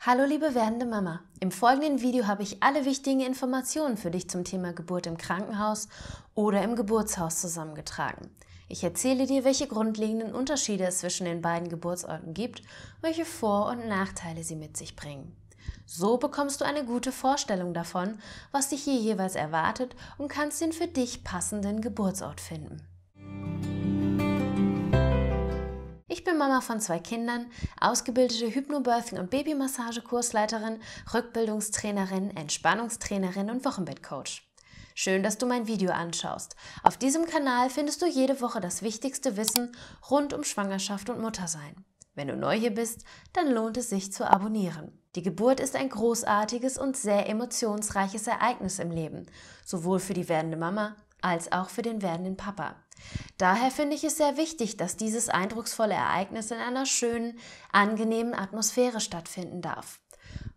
Hallo liebe werdende Mama, im folgenden Video habe ich alle wichtigen Informationen für dich zum Thema Geburt im Krankenhaus oder im Geburtshaus zusammengetragen. Ich erzähle dir, welche grundlegenden Unterschiede es zwischen den beiden Geburtsorten gibt, welche Vor- und Nachteile sie mit sich bringen. So bekommst du eine gute Vorstellung davon, was dich hier jeweils erwartet und kannst den für dich passenden Geburtsort finden. Ich bin Mama von 2 Kindern, ausgebildete Hypnobirthing- und Babymassage-Kursleiterin, Rückbildungstrainerin, Entspannungstrainerin und Wochenbettcoach. Schön, dass du mein Video anschaust. Auf diesem Kanal findest du jede Woche das wichtigste Wissen rund um Schwangerschaft und Muttersein. Wenn du neu hier bist, dann lohnt es sich zu abonnieren. Die Geburt ist ein großartiges und sehr emotionsreiches Ereignis im Leben, sowohl für die werdende Mama als auch für den werdenden Papa. Daher finde ich es sehr wichtig, dass dieses eindrucksvolle Ereignis in einer schönen, angenehmen Atmosphäre stattfinden darf.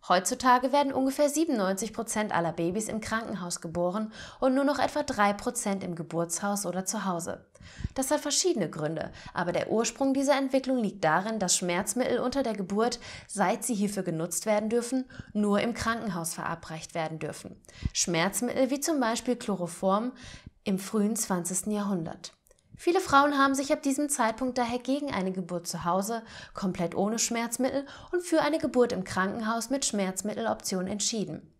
Heutzutage werden ungefähr 97% aller Babys im Krankenhaus geboren und nur noch etwa 3% im Geburtshaus oder zu Hause. Das hat verschiedene Gründe, aber der Ursprung dieser Entwicklung liegt darin, dass Schmerzmittel unter der Geburt, seit sie hierfür genutzt werden dürfen, nur im Krankenhaus verabreicht werden dürfen. Schmerzmittel wie zum Beispiel Chloroform im frühen 20. Jahrhundert. Viele Frauen haben sich ab diesem Zeitpunkt daher gegen eine Geburt zu Hause, komplett ohne Schmerzmittel und für eine Geburt im Krankenhaus mit Schmerzmitteloption entschieden.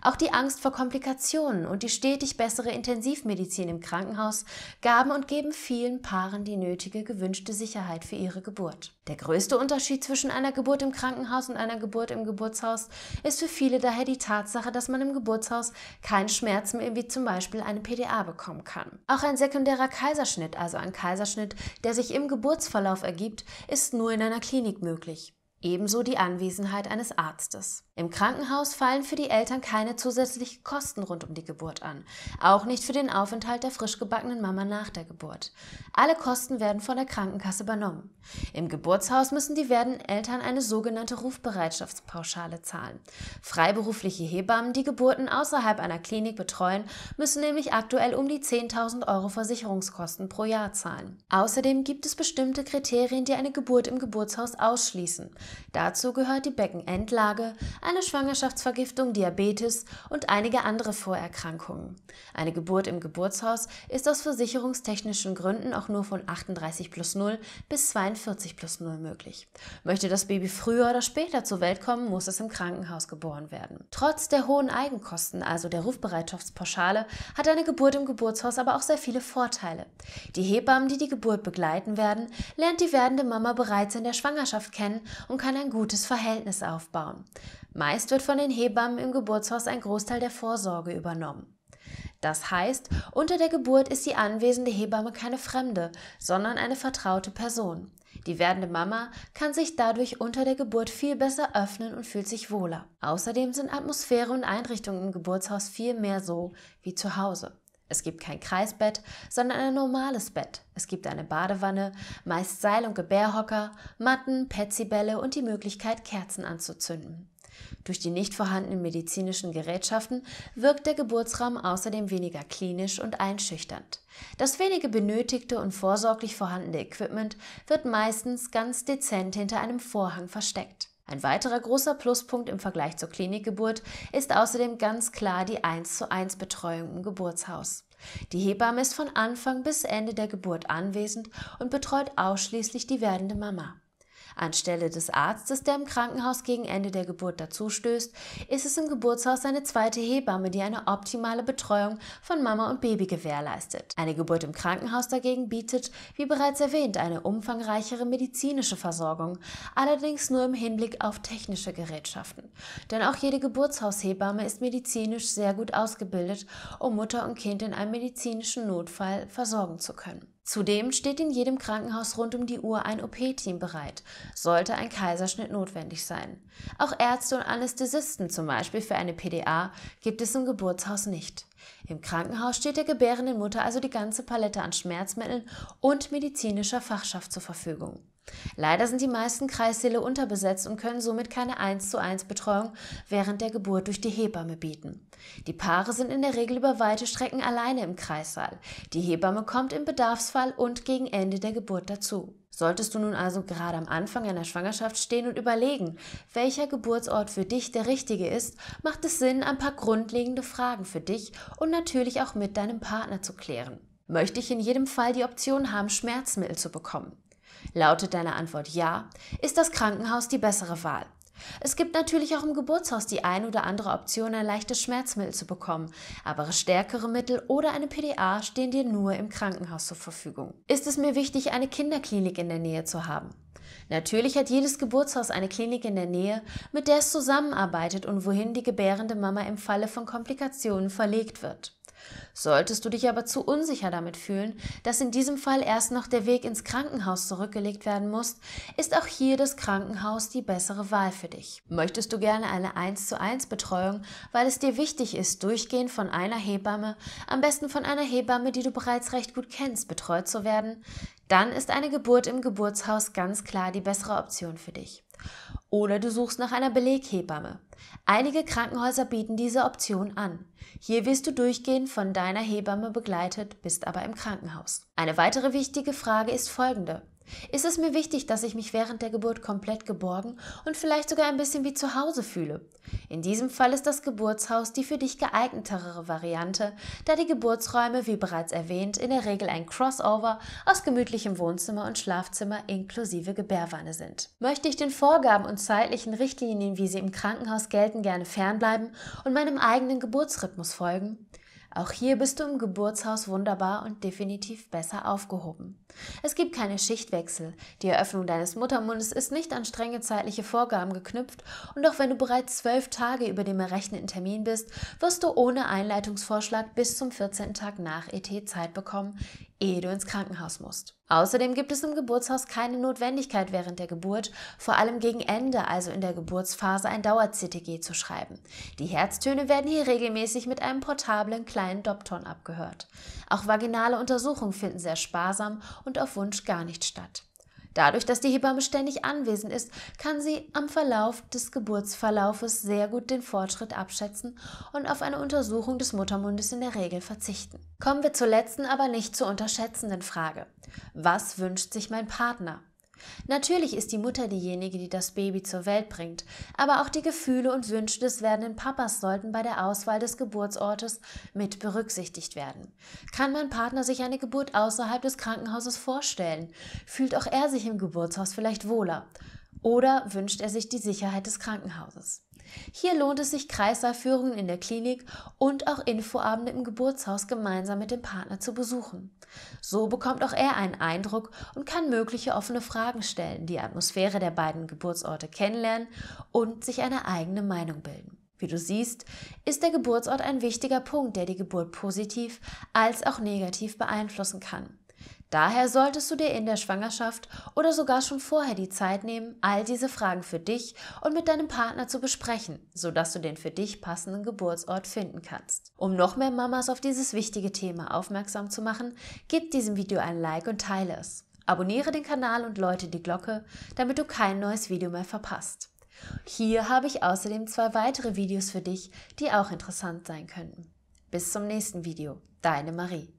Auch die Angst vor Komplikationen und die stetig bessere Intensivmedizin im Krankenhaus gaben und geben vielen Paaren die nötige, gewünschte Sicherheit für ihre Geburt. Der größte Unterschied zwischen einer Geburt im Krankenhaus und einer Geburt im Geburtshaus ist für viele daher die Tatsache, dass man im Geburtshaus kein Schmerzmittel wie zum Beispiel eine PDA bekommen kann. Auch ein sekundärer Kaiserschnitt, also ein Kaiserschnitt, der sich im Geburtsverlauf ergibt, ist nur in einer Klinik möglich. Ebenso die Anwesenheit eines Arztes. Im Krankenhaus fallen für die Eltern keine zusätzlichen Kosten rund um die Geburt an, auch nicht für den Aufenthalt der frisch gebackenen Mama nach der Geburt. Alle Kosten werden von der Krankenkasse übernommen. Im Geburtshaus müssen die werdenden Eltern eine sogenannte Rufbereitschaftspauschale zahlen. Freiberufliche Hebammen, die Geburten außerhalb einer Klinik betreuen, müssen nämlich aktuell um die 10.000 Euro Versicherungskosten pro Jahr zahlen. Außerdem gibt es bestimmte Kriterien, die eine Geburt im Geburtshaus ausschließen. Dazu gehört die Beckenendlage, eine Schwangerschaftsvergiftung, Diabetes und einige andere Vorerkrankungen. Eine Geburt im Geburtshaus ist aus versicherungstechnischen Gründen auch nur von 38+0 bis 42+0 möglich. Möchte das Baby früher oder später zur Welt kommen, muss es im Krankenhaus geboren werden. Trotz der hohen Eigenkosten, also der Rufbereitschaftspauschale, hat eine Geburt im Geburtshaus aber auch sehr viele Vorteile. Die Hebammen, die die Geburt begleiten werden, lernt die werdende Mama bereits in der Schwangerschaft kennen und kann ein gutes Verhältnis aufbauen. Meist wird von den Hebammen im Geburtshaus ein Großteil der Vorsorge übernommen. Das heißt, unter der Geburt ist die anwesende Hebamme keine Fremde, sondern eine vertraute Person. Die werdende Mama kann sich dadurch unter der Geburt viel besser öffnen und fühlt sich wohler. Außerdem sind Atmosphäre und Einrichtungen im Geburtshaus viel mehr so wie zu Hause. Es gibt kein Kreisbett, sondern ein normales Bett. Es gibt eine Badewanne, meist Seil- und Gebärhocker, Matten, Petsybälle und die Möglichkeit, Kerzen anzuzünden. Durch die nicht vorhandenen medizinischen Gerätschaften wirkt der Geburtsraum außerdem weniger klinisch und einschüchternd. Das wenige benötigte und vorsorglich vorhandene Equipment wird meistens ganz dezent hinter einem Vorhang versteckt. Ein weiterer großer Pluspunkt im Vergleich zur Klinikgeburt ist außerdem ganz klar die 1:1 Betreuung im Geburtshaus. Die Hebamme ist von Anfang bis Ende der Geburt anwesend und betreut ausschließlich die werdende Mama. Anstelle des Arztes, der im Krankenhaus gegen Ende der Geburt dazustößt, ist es im Geburtshaus eine zweite Hebamme, die eine optimale Betreuung von Mama und Baby gewährleistet. Eine Geburt im Krankenhaus dagegen bietet, wie bereits erwähnt, eine umfangreichere medizinische Versorgung, allerdings nur im Hinblick auf technische Gerätschaften. Denn auch jede Geburtshaushebamme ist medizinisch sehr gut ausgebildet, um Mutter und Kind in einem medizinischen Notfall versorgen zu können. Zudem steht in jedem Krankenhaus rund um die Uhr ein OP-Team bereit, sollte ein Kaiserschnitt notwendig sein. Auch Ärzte und Anästhesisten, zum Beispiel für eine PDA, gibt es im Geburtshaus nicht. Im Krankenhaus steht der gebärenden Mutter also die ganze Palette an Schmerzmitteln und medizinischer Fachschaft zur Verfügung. Leider sind die meisten Kreissäle unterbesetzt und können somit keine 1:1 Betreuung während der Geburt durch die Hebamme bieten. Die Paare sind in der Regel über weite Strecken alleine im Kreissaal. Die Hebamme kommt im Bedarfsfall und gegen Ende der Geburt dazu. Solltest du nun also gerade am Anfang einer Schwangerschaft stehen und überlegen, welcher Geburtsort für dich der richtige ist, macht es Sinn, ein paar grundlegende Fragen für dich und natürlich auch mit deinem Partner zu klären. Möchte ich in jedem Fall die Option haben, Schmerzmittel zu bekommen? Lautet deine Antwort ja, ist das Krankenhaus die bessere Wahl. Es gibt natürlich auch im Geburtshaus die ein oder andere Option, ein leichtes Schmerzmittel zu bekommen, aber stärkere Mittel oder eine PDA stehen dir nur im Krankenhaus zur Verfügung. Ist es mir wichtig, eine Kinderklinik in der Nähe zu haben? Natürlich hat jedes Geburtshaus eine Klinik in der Nähe, mit der es zusammenarbeitet und wohin die gebärende Mama im Falle von Komplikationen verlegt wird. Solltest du dich aber zu unsicher damit fühlen, dass in diesem Fall erst noch der Weg ins Krankenhaus zurückgelegt werden muss, ist auch hier das Krankenhaus die bessere Wahl für dich. Möchtest du gerne eine 1:1 Betreuung, weil es dir wichtig ist, durchgehend von einer Hebamme, am besten von einer Hebamme, die du bereits recht gut kennst, betreut zu werden? Dann ist eine Geburt im Geburtshaus ganz klar die bessere Option für dich. Oder du suchst nach einer Beleghebamme. Einige Krankenhäuser bieten diese Option an. Hier wirst du durchgehend von deiner Hebamme begleitet, bist aber im Krankenhaus. Eine weitere wichtige Frage ist folgende. Ist es mir wichtig, dass ich mich während der Geburt komplett geborgen und vielleicht sogar ein bisschen wie zu Hause fühle? In diesem Fall ist das Geburtshaus die für dich geeignetere Variante, da die Geburtsräume, wie bereits erwähnt, in der Regel ein Crossover aus gemütlichem Wohnzimmer und Schlafzimmer inklusive Gebärwanne sind. Möchte ich den Vorgaben und zeitlichen Richtlinien, wie sie im Krankenhaus gelten, gerne fernbleiben und meinem eigenen Geburtsrhythmus folgen? Auch hier bist du im Geburtshaus wunderbar und definitiv besser aufgehoben. Es gibt keine Schichtwechsel, die Eröffnung deines Muttermundes ist nicht an strenge zeitliche Vorgaben geknüpft und auch wenn du bereits 12 Tage über dem errechneten Termin bist, wirst du ohne Einleitungsvorschlag bis zum 14. Tag nach ET Zeit bekommen, ehe du ins Krankenhaus musst. Außerdem gibt es im Geburtshaus keine Notwendigkeit während der Geburt, vor allem gegen Ende, also in der Geburtsphase, ein Dauer-CTG zu schreiben. Die Herztöne werden hier regelmäßig mit einem portablen kleinen Dopton abgehört. Auch vaginale Untersuchungen finden sehr sparsam und auf Wunsch gar nicht statt. Dadurch, dass die Hebamme ständig anwesend ist, kann sie am Verlauf des Geburtsverlaufes sehr gut den Fortschritt abschätzen und auf eine Untersuchung des Muttermundes in der Regel verzichten. Kommen wir zur letzten, aber nicht zu unterschätzenden Frage. Was wünscht sich mein Partner? Natürlich ist die Mutter diejenige, die das Baby zur Welt bringt, aber auch die Gefühle und Wünsche des werdenden Papas sollten bei der Auswahl des Geburtsortes mit berücksichtigt werden. Kann mein Partner sich eine Geburt außerhalb des Krankenhauses vorstellen? Fühlt auch er sich im Geburtshaus vielleicht wohler? Oder wünscht er sich die Sicherheit des Krankenhauses? Hier lohnt es sich, Kreissaalführungen in der Klinik und auch Infoabende im Geburtshaus gemeinsam mit dem Partner zu besuchen. So bekommt auch er einen Eindruck und kann mögliche offene Fragen stellen, die Atmosphäre der beiden Geburtsorte kennenlernen und sich eine eigene Meinung bilden. Wie du siehst, ist der Geburtsort ein wichtiger Punkt, der die Geburt positiv als auch negativ beeinflussen kann. Daher solltest du dir in der Schwangerschaft oder sogar schon vorher die Zeit nehmen, all diese Fragen für dich und mit deinem Partner zu besprechen, sodass du den für dich passenden Geburtsort finden kannst. Um noch mehr Mamas auf dieses wichtige Thema aufmerksam zu machen, gib diesem Video ein Like und teile es. Abonniere den Kanal und läute die Glocke, damit du kein neues Video mehr verpasst. Hier habe ich außerdem 2 weitere Videos für dich, die auch interessant sein könnten. Bis zum nächsten Video, deine Marie.